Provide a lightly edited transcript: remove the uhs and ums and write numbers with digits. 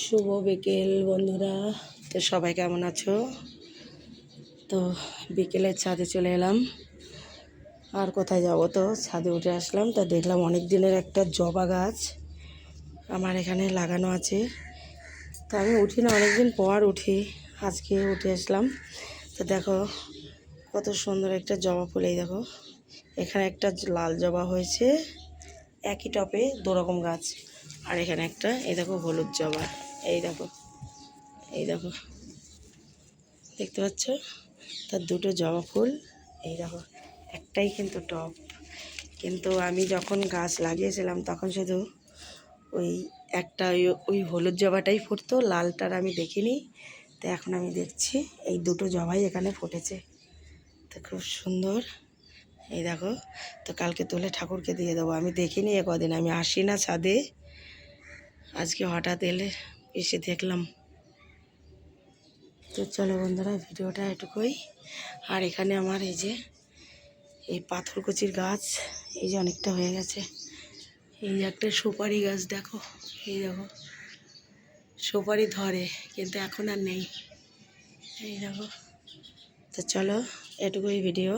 শুভ বিকেল বন্ধুরা। তো সবাই কেমন আছো? তো বিকেলের ছাদে চলে এলাম। আর কোথায় যাব, তো ছাদে উঠে আসলাম। তা দেখলাম অনেক দিনের একটা জবা গাছ আমার এখানে লাগানো আছে। তা আমি উঠি না, অনেকদিন পর উঠি, আজকে উঠে আসলাম। তো দেখো কত সুন্দর একটা জবা ফুল। এই দেখো এখানে একটা লাল জবা হয়েছে, একই টপে দুরকম গাছ। আর এখানে একটা, এই দেখো হলুদ জবা। এই দেখো, এই দেখো, দেখতে পাচ্ছ? তার দুটো জবা ফুল। এই দেখো, একটাই কিন্তু টপ। কিন্তু আমি যখন গাছ লাগিয়েছিলাম তখন শুধু ওই একটা ওই হলুদ জবাটাই ফুটতো, লালটার আমি দেখিনি। তো এখন আমি দেখছি এই দুটো জবাই এখানে ফুটেছে। তো খুব সুন্দর। এই দেখো, তো কালকে তুলে ঠাকুরকে দিয়ে দেবো। আমি দেখিনি কদিন, আমি আসি না ছাদে, আজকে হঠাৎ এসে দেখলাম। তো চলো বন্ধুরা, ভিডিওটা এটুকুই। আর এখানে আমার এই যে এই পাথরকুচির গাছ, এই যে অনেকটা হয়ে গেছে। এই একটা সুপারি গাছ দেখো, এই দেখো সুপারি ধরে, কিন্তু এখন আর নেই। এই দেখো। তো চলো এটুকুই ভিডিও।